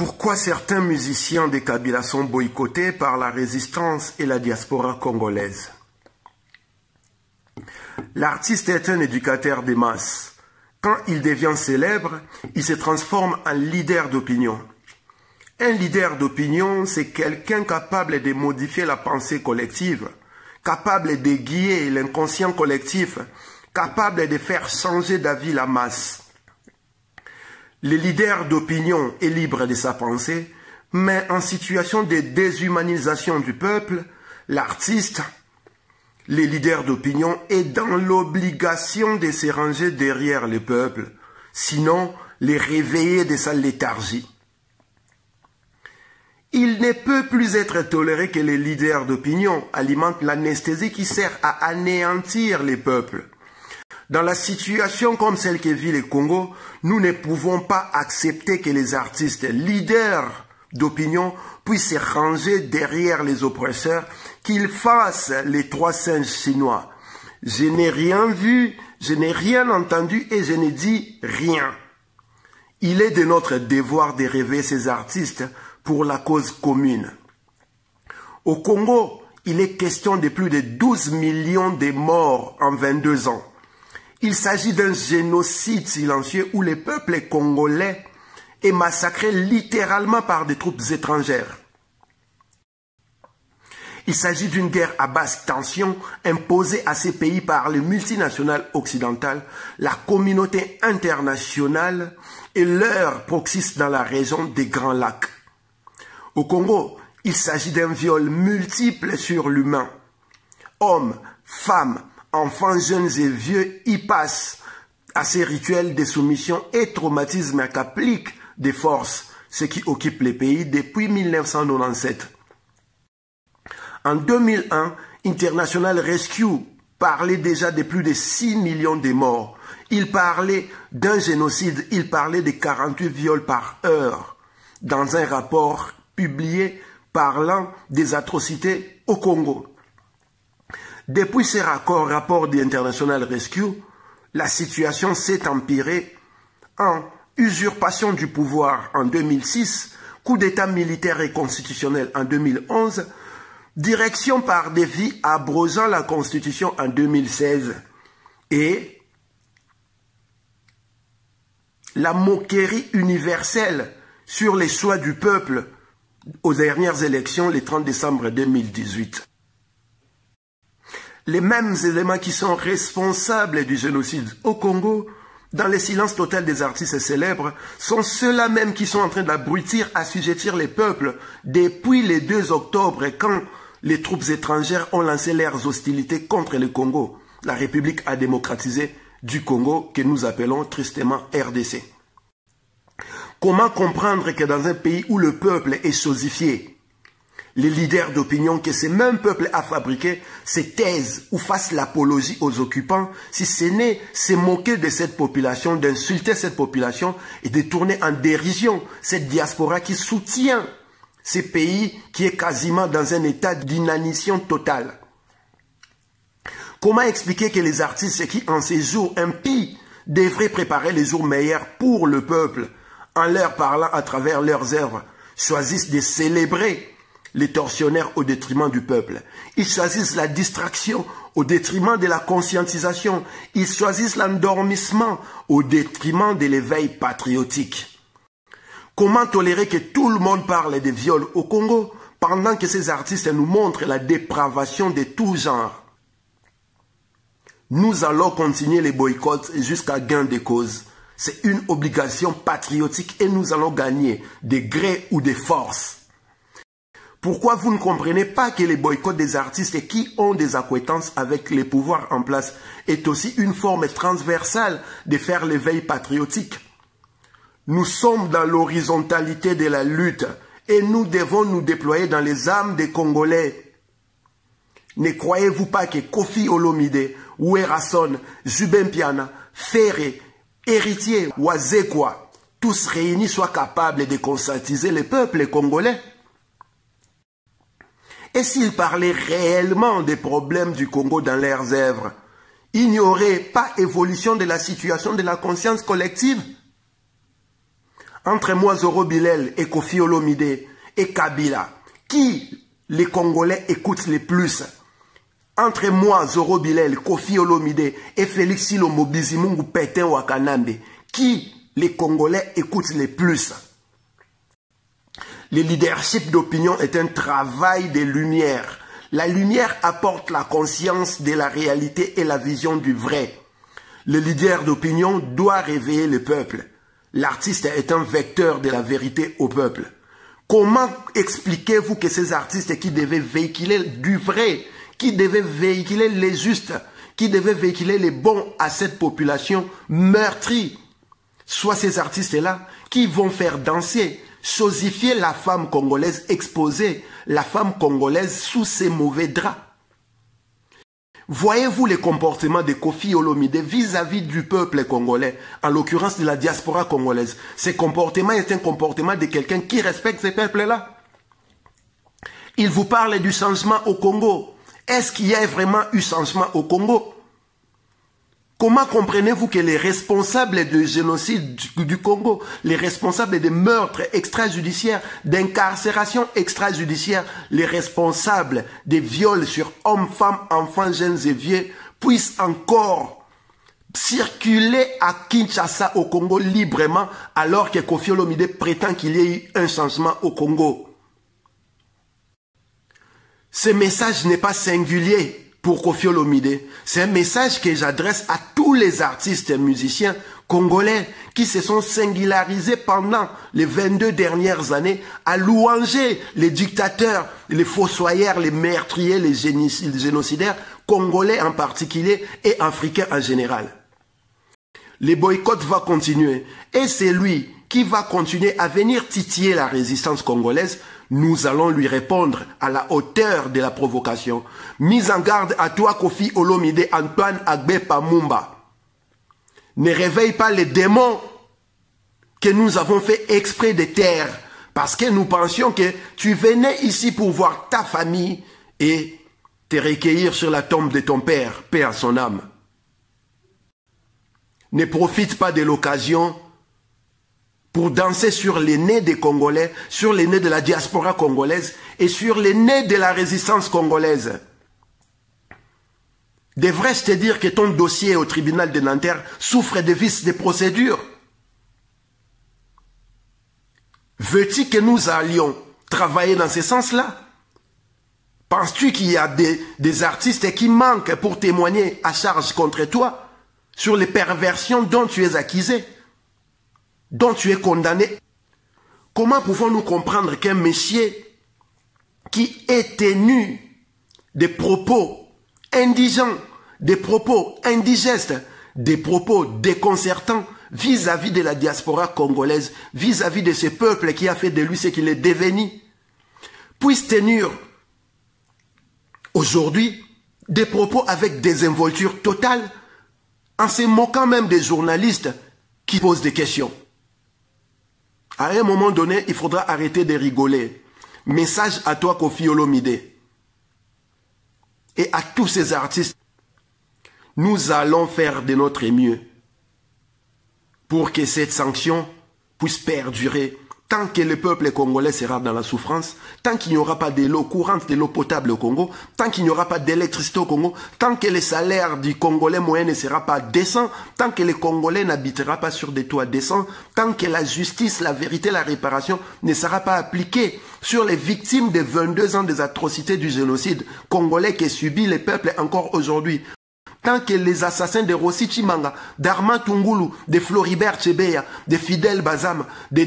Pourquoi certains musiciens des Kabila sont boycottés par la résistance et la diaspora congolaise? L'artiste est un éducateur des masses. Quand il devient célèbre, il se transforme en leader d'opinion. Un leader d'opinion, c'est quelqu'un capable de modifier la pensée collective, capable de guider l'inconscient collectif, capable de faire changer d'avis la masse. Le leader d'opinion est libre de sa pensée, mais en situation de déshumanisation du peuple, l'artiste, le leader d'opinion, est dans l'obligation de se ranger derrière le peuple, sinon les réveiller de sa léthargie. Il ne peut plus être toléré que les leaders d'opinion alimentent l'anesthésie qui sert à anéantir les peuples. Dans la situation comme celle que vit le Congo, nous ne pouvons pas accepter que les artistes leaders d'opinion puissent se ranger derrière les oppresseurs, qu'ils fassent les trois singes chinois. Je n'ai rien vu, je n'ai rien entendu et je n'ai dit rien. Il est de notre devoir de réveiller ces artistes pour la cause commune. Au Congo, il est question de plus de 12 millions de morts en 22 ans. Il s'agit d'un génocide silencieux où le peuple congolais est massacré littéralement par des troupes étrangères. Il s'agit d'une guerre à basse tension imposée à ces pays par les multinationales occidentales, la communauté internationale et leurs proxys dans la région des Grands Lacs. Au Congo, il s'agit d'un viol multiple sur l'humain. Hommes, femmes, enfants, jeunes et vieux y passent à ces rituels de soumission et traumatisme qu'appliquent des forces, ce qui occupe les pays depuis 1997. En 2001, International Rescue parlait déjà de plus de 6 millions de morts. Il parlait d'un génocide, il parlait de 48 viols par heure, dans un rapport publié parlant des atrocités au Congo. Depuis ce rapport de International Rescue, la situation s'est empirée en usurpation du pouvoir en 2006, coup d'état militaire et constitutionnel en 2011, direction par défi abrogeant la Constitution en 2016 et la moquerie universelle sur les choix du peuple aux dernières élections le 30 décembre 2018. Les mêmes éléments qui sont responsables du génocide au Congo, dans le silence total des artistes célèbres, sont ceux-là même qui sont en train d'abrutir, assujettir les peuples depuis le 2 octobre quand les troupes étrangères ont lancé leurs hostilités contre le Congo, la République à démocratiser du Congo que nous appelons tristement RDC. Comment comprendre que dans un pays où le peuple est chosifié, les leaders d'opinion que ce même peuple a fabriqué se taisent ou fassent l'apologie aux occupants, si ce n'est se moquer de cette population, d'insulter cette population et de tourner en dérision cette diaspora qui soutient ces pays qui est quasiment dans un état d'inanition totale. Comment expliquer que les artistes qui en ces jours impies devraient préparer les jours meilleurs pour le peuple, en leur parlant à travers leurs œuvres, choisissent de célébrer les tortionnaires au détriment du peuple. Ils choisissent la distraction au détriment de la conscientisation. Ils choisissent l'endormissement au détriment de l'éveil patriotique. Comment tolérer que tout le monde parle de viols au Congo pendant que ces artistes nous montrent la dépravation de tout genre? Nous allons continuer les boycotts jusqu'à gain de cause. C'est une obligation patriotique et nous allons gagner de gré ou de force. Pourquoi vous ne comprenez pas que les boycotts des artistes qui ont des accointances avec les pouvoirs en place est aussi une forme transversale de faire l'éveil patriotique? Nous sommes dans l'horizontalité de la lutte et nous devons nous déployer dans les âmes des Congolais. Ne croyez-vous pas que Kofi Olomide, Ouerason, Jubin Piana, Ferré, Héritier, Wazekwa, tous réunis soient capables de conscientiser le peuple congolais? Et s'ils parlaient réellement des problèmes du Congo dans leurs œuvres, il n'y aurait pas évolution de la situation de la conscience collective? Entre moi, Zoro Bilel et Kofi Olomide et Kabila, qui les Congolais écoutent le plus? Entre moi, Zoro Bilel, Kofi Olomide et Félix Silomo Bizimungu Pétain Wakanambe, qui les Congolais écoutent le plus? Le leadership d'opinion est un travail de lumière. La lumière apporte la conscience de la réalité et la vision du vrai. Le leader d'opinion doit réveiller le peuple. L'artiste est un vecteur de la vérité au peuple. Comment expliquez-vous que ces artistes qui devaient véhiculer du vrai, qui devaient véhiculer les justes, qui devaient véhiculer les bons à cette population meurtrie, soient ces artistes-là qui vont faire danser, sosifier la femme congolaise, exposer la femme congolaise sous ses mauvais draps? Voyez-vous les comportements de Kofi Olomide vis-à-vis du peuple congolais, en l'occurrence de la diaspora congolaise? Ce comportement est un comportement de quelqu'un qui respecte ces peuples-là. Il vous parle du changement au Congo. Est-ce qu'il y a vraiment eu changement au Congo? Comment comprenez-vous que les responsables du génocide du Congo, les responsables des meurtres extrajudiciaires, d'incarcération extrajudiciaire, les responsables des viols sur hommes, femmes, enfants, jeunes et vieux, puissent encore circuler à Kinshasa au Congo librement alors que Kofi Olomide prétend qu'il y ait eu un changement au Congo? Ce message n'est pas singulier pour Kofi Olomide. C'est un message que j'adresse à tous les artistes et musiciens congolais qui se sont singularisés pendant les 22 dernières années à louanger les dictateurs, les fossoyeurs, les meurtriers, les génocidaires, congolais en particulier et africains en général. Le boycott va continuer et c'est lui qui va continuer à venir titiller la résistance congolaise. Nous allons lui répondre à la hauteur de la provocation. Mise en garde à toi, Kofi Olomide, Antoine Agbe Pamumba. Ne réveille pas les démons que nous avons fait exprès de taire, parce que nous pensions que tu venais ici pour voir ta famille et te recueillir sur la tombe de ton père, paix à son âme. Ne profite pas de l'occasion pour danser sur les nez des Congolais, sur les nez de la diaspora congolaise et sur les nez de la résistance congolaise. Devrais-je te dire que ton dossier au tribunal de Nanterre souffre de vices de procédure? Veux-tu que nous allions travailler dans ce sens-là? Penses-tu qu'il y a des artistes qui manquent pour témoigner à charge contre toi sur les perversions dont tu es accusé, dont tu es condamné? Comment pouvons-nous comprendre qu'un monsieur qui est tenu des propos indigents, des propos indigestes, des propos déconcertants vis-à-vis de la diaspora congolaise, vis-à-vis de ce peuple qui a fait de lui ce qu'il est devenu, puisse tenir aujourd'hui des propos avec désinvolture totale, en se moquant même des journalistes qui posent des questions? À un moment donné, il faudra arrêter de rigoler. Message à toi, Kofi Olomide, et à tous ces artistes. Nous allons faire de notre mieux pour que cette sanction puisse perdurer tant que le peuple congolais sera dans la souffrance, tant qu'il n'y aura pas de l'eau courante, de l'eau potable au Congo, tant qu'il n'y aura pas d'électricité au Congo, tant que le salaire du Congolais moyen ne sera pas décent, tant que le Congolais n'habitera pas sur des toits décents, tant que la justice, la vérité, la réparation ne sera pas appliquée sur les victimes de 22 ans des atrocités du génocide congolais que subit le peuple encore aujourd'hui. Tant que les assassins de Rossi Chimanga, d'Armand Tungulu, de Floribert Chebeya, de Fidel Bazam, de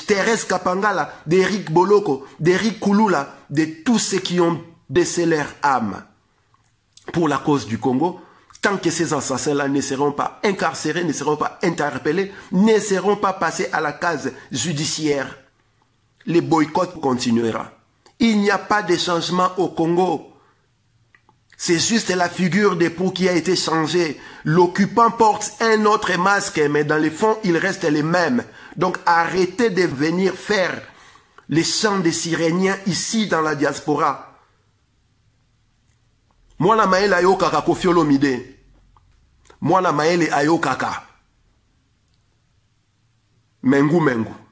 Thérèse Kapangala, d'Eric Boloko, d'Eric Kouloula, de tous ceux qui ont baissé leur âme pour la cause du Congo, tant que ces assassins-là ne seront pas incarcérés, ne seront pas interpellés, ne seront pas passés à la case judiciaire, le boycott continuera. Il n'y a pas de changement au Congo. C'est juste la figure d'époux qui a été changée. L'occupant porte un autre masque, mais dans le fond, il reste les mêmes. Donc arrêtez de venir faire les chants des Siréniens ici dans la diaspora. Moi, la maële ayo kaka Kofi Olomide. Moi, la maële ayo kaka. Mengu Mengu.